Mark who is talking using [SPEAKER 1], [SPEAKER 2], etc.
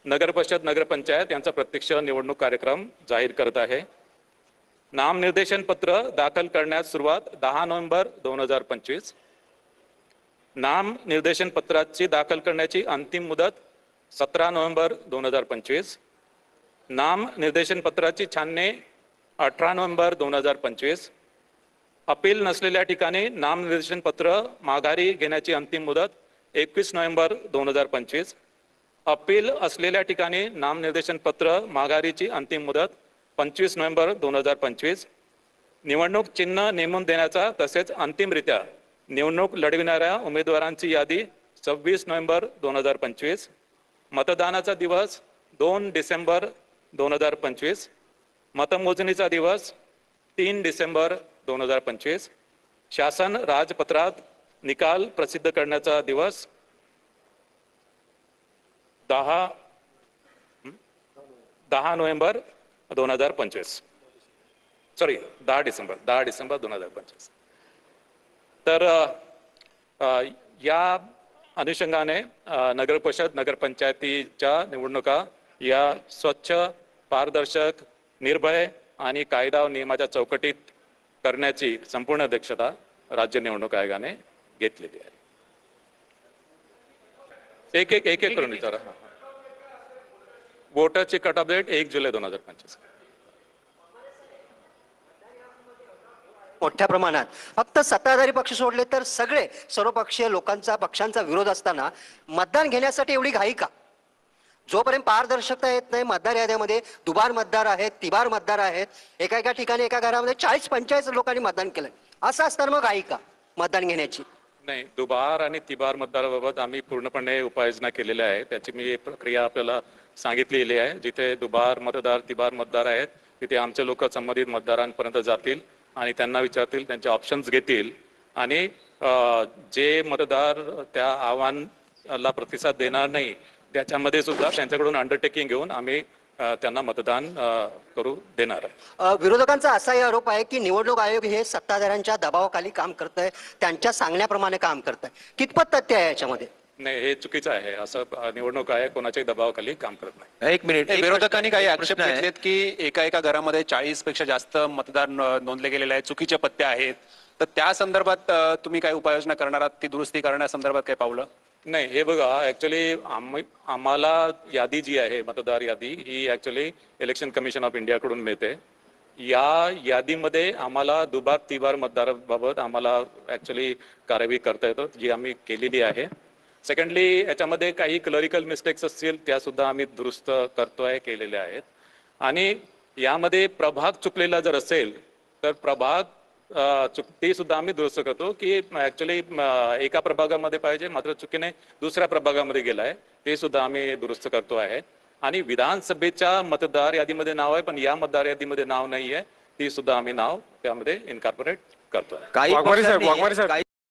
[SPEAKER 1] नगर परिषद नगरपंचायत यांचा प्रत्यक्ष निवडणूक कार्यक्रम जाहीर करत आहे। नामनिर्देशन पत्र दाखल करण्यास सुरुवात 10 नोव्हेंबर 2025। नामनिर्देशन पत्राची दाखल करण्याची अंतिम मुदत 17 नोव्हेंबर 2025। नामनिर्देशन पत्राची छाननी 18 नोव्हेंबर 2025। अपील नसलेल्या ठिकाणी नामनिर्देशन पत्र माघारी घेण्याची अंतिम मुदत 21 नोव्हेंबर 2025। अपील असलेल्या ठिकाणी नामनिर्देशन पत्र माघारीची अंतिम मुदत 25 नोव्हेंबर 2025। निवडणूक चिन्ह नेमून देण्याचा तसेच अंतिमरित्या निवडणूक लढविणाऱ्या उमेदवारांची यादी 26 नोव्हेंबर 2025। मतदानाचा दिवस 2 डिसेंबर 2025। मतमोजणीचा दिवस 3 डिसेंबर 2025। शासन राजपत्रात निकाल प्रसिद्ध करण्याचा दिवस 10 नोव्हेंबर 2025। सॉरी 10 डिसेंबर 2025। तर या अनुषंगाने नगर परिषद नगरपंचायतीच्या निवडणुका या स्वच्छ, पारदर्शक, निर्भय आणि कायदा व नियमाच्या चौकटीत करण्याची संपूर्ण दक्षता राज्य निवडणूक आयोगाने घेतलेली आहे। एक करून विचारा। वोटरची कट ऑफ डेट 1 जुलै 2025।
[SPEAKER 2] मोठ्या प्रमाणात फक्त सत्ताधारी पक्ष सोडले तर सगळे सर्वपक्षीय पक्षांचा विरोध असताना मतदान घेण्यासाठी एवढी घाई का? जोपर्यंत पारदर्शकता येत नाही, मतदार याद्यामध्ये दुबार मतदार आहेत, तिबार मतदार आहेत, एका ठिकाणी एका घरामध्ये 40-45 लोकांनी मतदान केलंय, असं असताना मग घाई का मतदान घेण्याची?
[SPEAKER 1] नाही, दुबार आणि तिबार मतदाराबाबत आम्ही पूर्णपणे उपाययोजना केलेल्या आहे। त्याची मी प्रक्रिया आपल्याला सांगितलेली आहे। जिथे दुबार मतदार, तिबार मतदार आहेत तिथे आमचे लोक संबंधित मतदारांपर्यंत जातील आणि त्यांना विचारतील, त्यांचे ऑप्शन्स घेतील आणि जे मतदार त्या आव्हानाला प्रतिसाद देणार नाही त्याच्यामध्ये सुद्धा त्यांच्याकडून अंडरटेकिंग घेऊन आम्ही त्यांना मतदान करू देणार आहे।
[SPEAKER 2] विरोधकांचा असाही आरोप आहे की निवडणूक आयोग हे सत्ताधाऱ्यांच्या दबावाखाली काम करत आहे, त्यांच्या सांगण्याप्रमाणे काम करत आहे। कितपत तथ्य आहे याच्यामध्ये?
[SPEAKER 1] नाही, हे चुकीचं आहे। असं निवडणूक आयोग कोणाच्याही दबावाखाली काम करत नाही।
[SPEAKER 3] एक मिनिट, विरोधकांनी काही आक्षेप घेतलेत की एका घरामध्ये 40 पेक्षा जास्त मतदार नोंदले गेलेले आहेत, चुकीचे पत्ते आहेत, तर त्या संदर्भात तुम्ही काय उपाययोजना करणार आहात? ती दुरुस्ती करण्यासंदर्भात काय पावलं?
[SPEAKER 1] नाही, हे बघा, ऍक्च्युली आम्हाला यादी जी आहे, मतदार यादी, ही actually election commission of India कडून मिळते। या यादीमध्ये आम्हाला दुबार तिबार मतदाराबाबत आम्हाला ऍक्च्युली कार्यवाही करता येतो, जी आम्ही केलेली आहे। सेकंडली, याच्यामध्ये काही क्लरिकल मिस्टेक्स असतील त्या सुद्धा आम्ही दुरुस्त करतोय, केलेल्या आहेत। आणि यामध्ये प्रभाग चुकलेला जर असेल तर प्रभाग ते सुद्धा आम्ही दुरुस्त करतो की ऍक्च्युली एका प्रभागामध्ये पाहिजे मात्र चुकीने दुसऱ्या प्रभागामध्ये गेलाय, ते सुद्धा आम्ही दुरुस्त करतो आहे। आणि विधानसभेच्या मतदार यादीमध्ये नाव आहे पण या मतदार यादीमध्ये नाव नाहीये, ती सुद्धा आम्ही नाव त्यामध्ये इन्कॉर्पोरेट करतो आहे।
[SPEAKER 3] काही